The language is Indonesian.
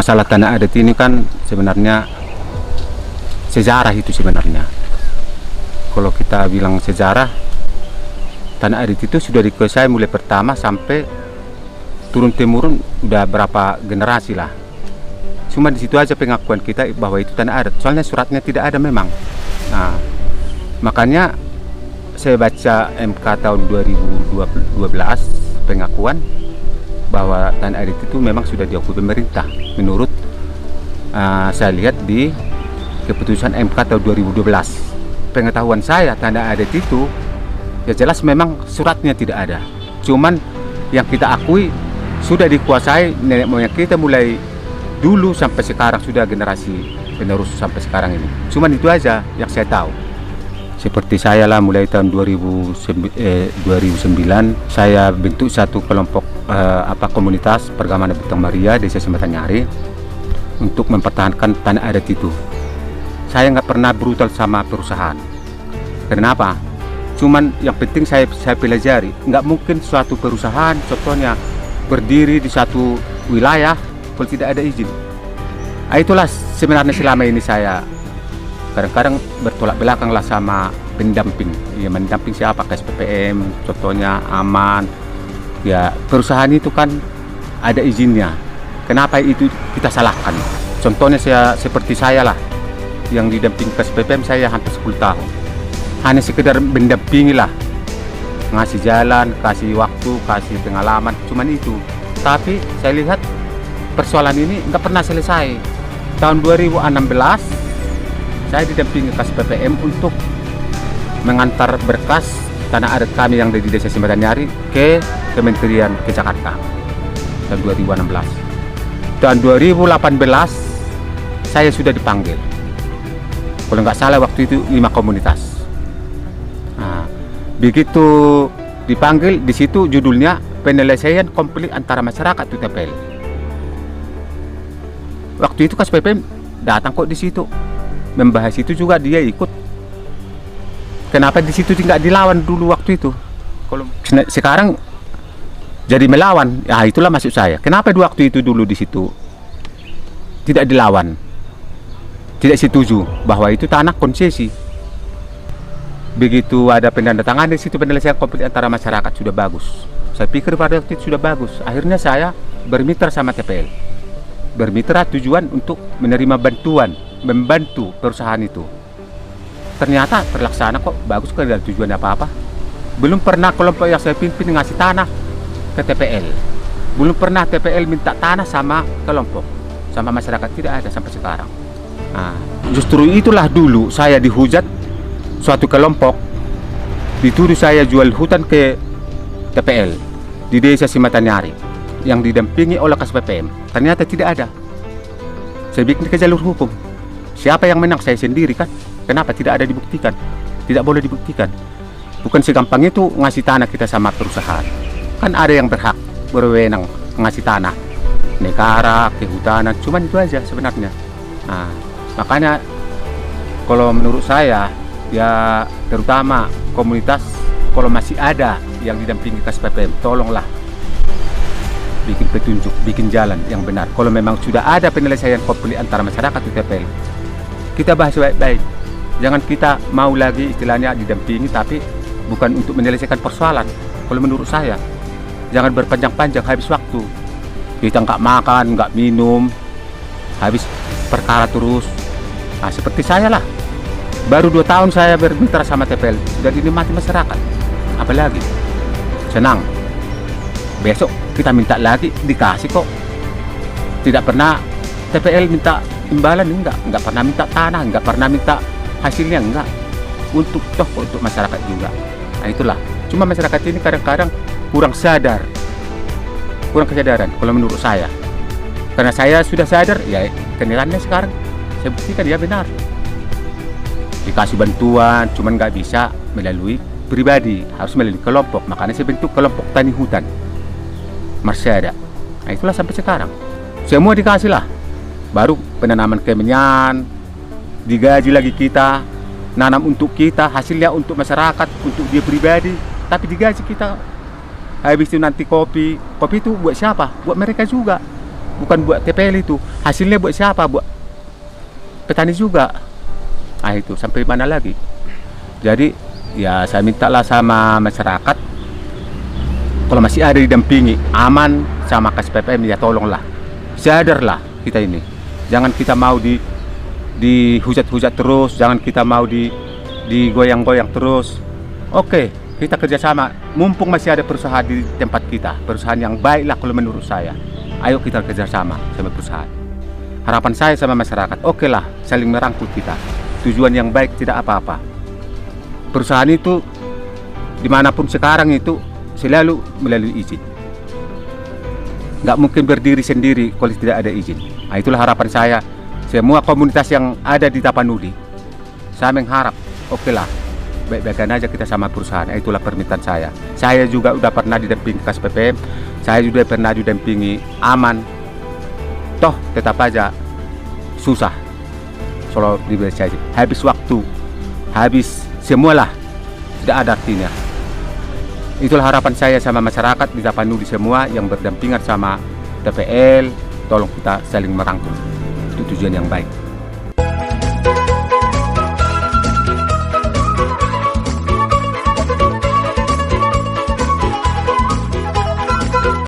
masalah tanah adat ini kan sebenarnya sejarah itu sebenarnya. Kalau kita bilang sejarah, tanah adat itu sudah dikuasai mulai pertama sampai turun temurun udah berapa generasi lah. Cuma di situ aja pengakuan kita bahwa itu tanah adat. Soalnya suratnya tidak ada memang. Nah, makanya saya baca MK tahun 2012 pengakuan bahwa tanah adat itu memang sudah diakui pemerintah menurut saya lihat di keputusan MK tahun 2012. Pengetahuan saya tanah adat itu ya jelas memang suratnya tidak ada. Cuman yang kita akui sudah dikuasai nenek moyang kita mulai dulu sampai sekarang, sudah generasi penerus sampai sekarang ini. Cuman itu aja yang saya tahu. Seperti saya lah, mulai tahun 2009 saya bentuk satu kelompok komunitas Pergamanan Bintang Maria Desa Sematanyari untuk mempertahankan tanah adat itu. Saya nggak pernah brutal sama perusahaan. Kenapa? Cuman yang penting saya pelajari, nggak mungkin suatu perusahaan contohnya berdiri di satu wilayah kalau tidak ada izin. Itulah sebenarnya selama ini saya kadang-kadang bertolak belakang lah sama pendamping. Ya, mendamping siapa? SPPM contohnya aman. Ya, perusahaan itu kan ada izinnya. Kenapa itu kita salahkan? Contohnya seperti saya lah, yang didamping SPPM saya hampir 10 tahun. Hanya sekedar mendampingi lah, ngasih jalan, kasih waktu, kasih pengalaman, cuman itu. Tapi saya lihat persoalan ini nggak pernah selesai. Tahun 2016 saya didampingi SPPM untuk mengantar berkas tanah adat kami yang ada di Desa Sematanyari ke Kementerian ke Jakarta tahun 2016. Tahun 2018 saya sudah dipanggil. Kalau nggak salah waktu itu 5 komunitas. Nah, begitu dipanggil, di situ judulnya penyelesaian konflik antara masyarakat itu TPL. Waktu itu SPPM datang kok di situ membahas itu juga, dia ikut. Kenapa di situ tidak dilawan dulu waktu itu? Kalau sekarang jadi melawan, ya itulah maksud saya. Kenapa di waktu itu dulu di situ tidak dilawan? Tidak setuju bahwa itu tanah konsesi. Begitu ada penandatangan di situ penyelesaian konflik antara masyarakat, sudah bagus. Saya pikir pada waktu itu sudah bagus. Akhirnya saya bermitra sama TPL. Bermitra tujuan untuk menerima bantuan, membantu perusahaan itu. Ternyata terlaksana kok, bagus, kan ada tujuan apa-apa. Belum pernah kelompok yang saya pimpin ngasih tanah ke TPL. Belum pernah TPL minta tanah sama kelompok, sama masyarakat, tidak ada sampai sekarang. Nah, justru itulah dulu saya dihujat suatu kelompok, dituduh saya jual hutan ke TPL di Desa Sematanyari yang didampingi oleh SPPM. Ternyata tidak ada. Saya bikin ke jalur hukum. Siapa yang menang? Saya sendiri kan. Kenapa tidak ada dibuktikan? Tidak boleh dibuktikan. Bukan segampang itu ngasih tanah kita sama perusahaan. Kan ada yang berhak, berwenang ngasih tanah negara, kehutanan, cuman itu aja sebenarnya. Nah, makanya kalau menurut saya ya, terutama komunitas kalau masih ada yang didampingi SPPM, tolonglah bikin petunjuk, bikin jalan yang benar. Kalau memang sudah ada penyelesaian konflik antara masyarakat di TPL, kita bahas baik-baik. Jangan kita mau lagi istilahnya didampingi tapi bukan untuk menyelesaikan persoalan. Kalau menurut saya, jangan berpanjang-panjang, habis waktu. Kita nggak makan, nggak minum, habis perkara terus. Nah, seperti saya lah. Baru 2 tahun saya bermitra sama TPL, sudah dinikmati masyarakat. Apalagi senang. Besok kita minta lagi, dikasih kok. Tidak pernah TPL minta imbalan, enggak pernah minta tanah, enggak pernah minta hasilnya, enggak. Untuk masyarakat juga. Nah, itulah. Cuma masyarakat ini kadang-kadang kurang sadar, kurang kesadaran kalau menurut saya. Karena saya sudah sadar, ya kenyataan sekarang saya buktikan ya benar. Dikasih bantuan, cuman nggak bisa melalui pribadi, harus melalui kelompok. Makanya saya bentuk kelompok tani hutan Marsada. Nah, itulah sampai sekarang semua dikasih lah. Baru penanaman kemenyan, digaji lagi kita, nanam untuk kita, hasilnya untuk masyarakat, untuk dia pribadi, tapi digaji kita. Habis itu nanti kopi itu buat siapa? Buat mereka juga. bukan buat TPL itu. Hasilnya buat siapa? Buat petani juga. Ah itu sampai mana lagi? Jadi ya saya mintalah sama masyarakat, kalau masih ada didampingi aman sama KSPPM, ya tolonglah, sadarlah kita ini. Jangan kita mau dihujat-hujat terus, jangan kita mau digoyang-goyang terus. Oke, kita kerjasama. Mumpung masih ada perusahaan di tempat kita, perusahaan yang baik lah kalau menurut saya. Ayo kita kerjasama sama perusahaan. Harapan saya sama masyarakat, oke lah, saling merangkul kita. Tujuan yang baik, tidak apa-apa. Perusahaan itu dimanapun sekarang itu selalu melalui izin. Nggak mungkin berdiri sendiri kalau tidak ada izin. Nah, itulah harapan saya. Semua komunitas yang ada di Tapanuli, saya mengharap, oke lah, baik-baikan aja kita sama perusahaan. Itulah permintaan saya. Saya juga udah pernah didampingi KSPPM, saya juga pernah didampingi aman. Toh tetap aja susah. Kalau diberi saja, habis waktu, habis semualah, tidak ada artinya. Itulah harapan saya sama masyarakat di Tapanuli semua yang berdampingan sama TPL. Tolong kita saling merangkul, itu tujuan yang baik.